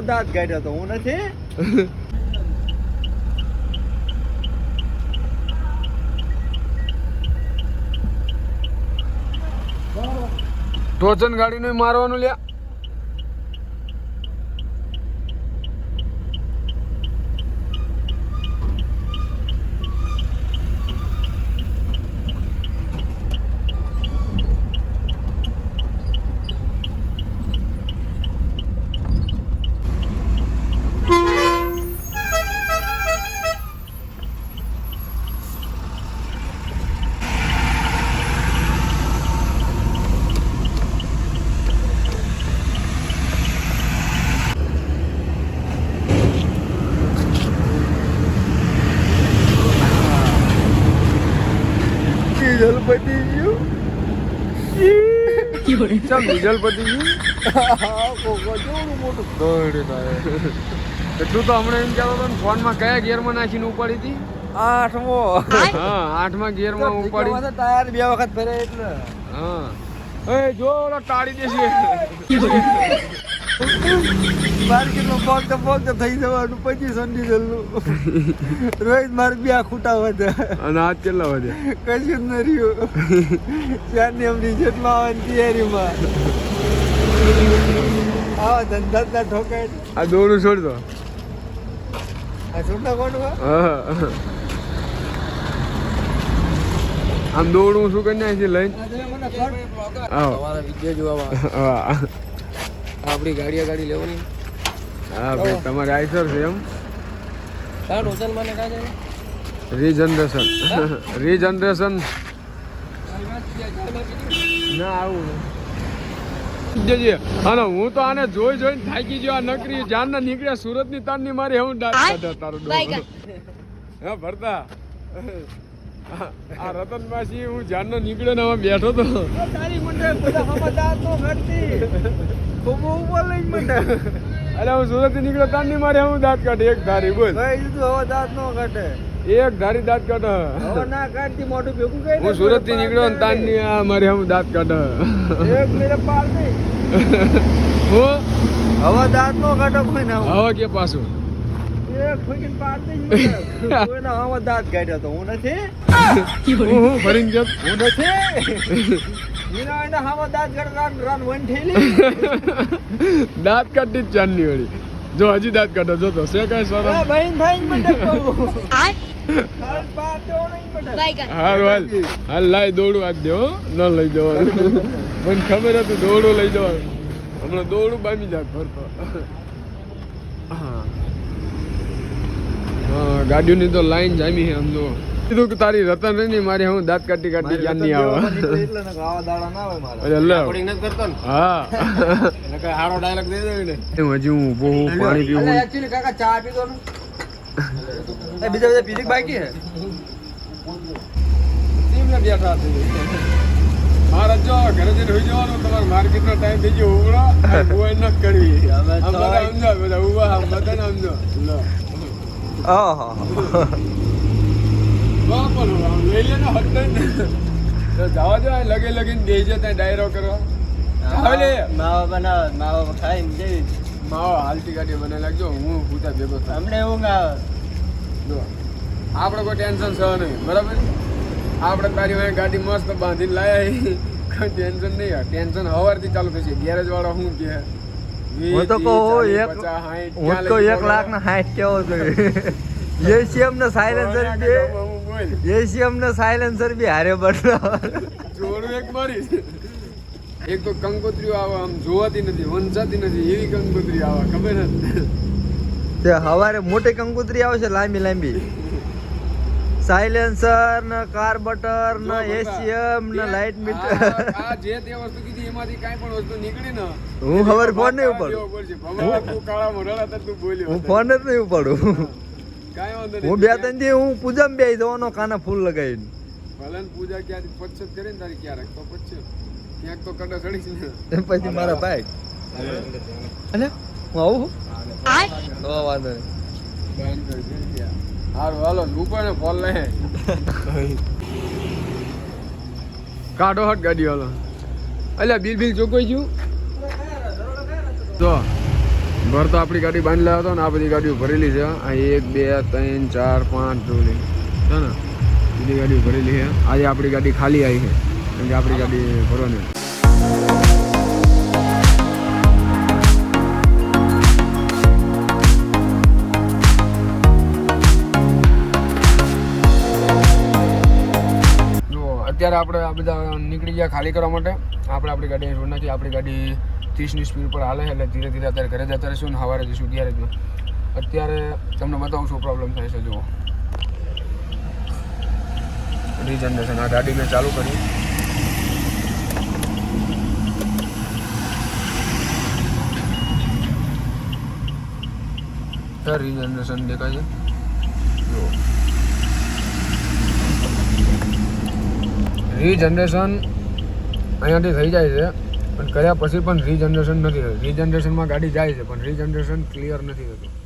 દાંત કાઢ્યો તો હું નથી. ટોચન ગાડી નું મારવાનું લ્યા. ડીઝલ પતી ગયું. ચમ ડીઝલ પતી ગયું. કેવડું મોટું દોડે તારે. એટલું તો હમણાં એમ કહેતો હતો ને ફોનમાં કયા ગિયરમાં નાખીને ઉપાડી હતી? 8મો. હા 8મા ગિયરમાં ઉપાડી. ટાયર 2 વખત ફરે એટલે. હા એ જો ઓલો ટાળી દેશે. માર્કેટમાં પગ તો થઈ જવાનું 25 ડીઝલનું. રોજ મારે 2 ખૂટા વધે અને હાથ કેટલા વધે? કશું જ ન રહ્યું. ત્યારની એમ રિઝલ્ટમાં આવવાની તૈયારીમાં આવા ધંધા ઠોકાય. આ દોડું છોડ દો. આ છોટા કોણ? હા આમ દોડું શું કરી નાખી લઈને. તમારા વિડીયો જોવા આપણી ગાડી લેવાની. હા ભાઈ તમારે આઈસર છે એમ? રીજનરેશન ના આવું જજે. હાલો હું તો આને જોઈને થાકી ગયો. આ નકરી જાન ના નીકળ્યા સુરત ની તાર ની મારી હું તારું હા ભરતા આ રતન માસી હું જાન નો નીકળ્યો ને હવે બેઠો તો તારી મંડે બધા હમદાર તો ઘટતી ખૂબ ઉપર લઈ મંડે. અરે હું સુરત થી નીકળ્યો તાર ની મારી હું દાંત કાઢે એક ધારી બોલ. ભાઈ તું હવે દાંત નો કાઢે. એક ધારી દાંત કાઢે. હવે ના કાઢતી મોઢું ભેગું કરી. હું સુરત થી નીકળ્યો ને તાર ની આ મારી હું દાંત કાઢે. એક મેરે પાર નહીં. હું હવે દાંત નો કાઢો કોઈ ના. હવે કે પાછું એક ફૂકીને પાર નહીં. કોઈના હવે દાંત કાઢ્યો તો હું નથી. હું ફરીને ગયો હું નથી. મીના હાવા દાંત કાઢ રન વન થેલી. દાંત કાઢી જ ચાંદની વળી. જો હજી દાંત કાઢો જો તો છે કઈ સરસ. ભાઈ ભાઈ મંડે કહું. હાલ લાય દોડું આજ દે હો. ન લઈ જવાનું મને ખબર હતું દોડું લઈ જવાનું. હમણાં દોડું બામી જાત ફરતો. હા ગાડીઓની તો લાઈન જામી છે આમ જો. કીધું કે તારી રતન રહી ને મારી હું દાંત કાઢી જ્ઞાન નહીં આવે. હા હારો ડાયલોગ દે દે ને. હજી હું બહુ પાણી પીવું. એક્ચ્યુઅલી કાકા ચા પીધો ને. બીજા પીધી બાકી હે. ટીમને બેઠા હતી. મારા જો ઘરે જઈને હોઈ જવાનું. તમારે માર્કેટ નો ટાઈમ થઈ ગયો. ઉભરો બોય ન કરવી. બધા સમજો બધા ઉભા બધાને સમજો. લો આહા બાપરો લઈ લે ને હટે ને તો જાવા જો લગે લગીને દેજે ત્યાં ડાયરો કરો. ચાલે માવા બનાવ માવા ખાઈને જઈ. માવો હાલતી ગાડી બનાવી લાગજો. હું પૂછા ભેગો થાય. અમને ઊંઘ આવે. જો આપણે કોઈ ટેન્શન છે નહીં બરાબર. આપણે તારી વાંહે ગાડી મસ્ત બાંધીને લાયા. કોઈ ટેન્શન નહીં. ટેન્શન સવારથી ચાલુ થશે. ગેરેજ વાળો શું કે હું તો કહું 1 લાખ ના 60 કેવો જોઈએ. એસીએમ ને સાયલેન્સર બે. એસીએમ ને સાયલેન્સર બી હારે બદલાવ. જોડું એક મારી. એક તો કંકોત્રીઓ આવે આમ જોવાતી નથી વંચાતી નથી એવી કંકોત્રી આવે ખબર નથી. તે હવારે મોટી કંકોત્રી આવે છે લાંબી લાંબી. સાયલેન્સર ને કાર્બોરેટર ને એસીએમ ને લાઇટ મીટર. આ જે તે વસ્તુ કીધી એમાંથી કાઈ પણ વસ્તુ નીકળી ને હું ખબર ફોન નહીં ઉપાડું. તું કાળા મોઢા હતા તું બોલ્યો. હું ફોન જ નહીં ઉપાડું. કાઈ વાંધો નહીં. હું 2-3 દી હું પૂજામાં બેસી જવાનો કાના ફૂલ લગાવીને. ભલે પૂજા ક્યાંથી પચ્છત કરીને તારી ક્યારેક તો પચ્છત ક્યાંક તો કડા ચડીશ ને પછી મારા બાઈક. અલે હું આવું તો વાંધો નહીં. હારું હાલો ઉપર ને ફોન લે કાઢો હટ ગાડી હાલો. અલ્યા બિલ ચૂકવાઈ ગયું તો ઘર તો આપણી ગાડી બાંધી લાવ્યો હતો ને આ બધી ગાડીઓ ભરેલી છે આ 1 2 3 4 5 જોલી છે ને બધી ગાડીઓ ભરેલી છે આજે આપણી ગાડી ખાલી આવી છે કેમ કે આપણી ગાડી ભરવાની અત્યારે આપણે આ બધા નીકળી ગયા ખાલી કરવા માટે આપણે આપણી ગાડી રોડ નાખી આપણી ગાડી 30ની સ્પીડ પર હાલે એટલે ધીરે ધીરે અત્યારે ઘરે જતા રહીશું ને સવારે જઈશું 11 અત્યારે તમને બતાવું શું પ્રોબ્લેમ થાય છે જુઓ રીજનરેશન આ ગાડી મેં ચાલુ કરી રીજનરેશન દેખાય છે જુઓ રીજનરેશન અહીંયાથી થઈ જાય છે પણ કર્યા પછી પણ રીજનરેશન નથી થતું રીજનરેશનમાં ગાડી જાય છે પણ રીજનરેશન ક્લિયર નથી થતું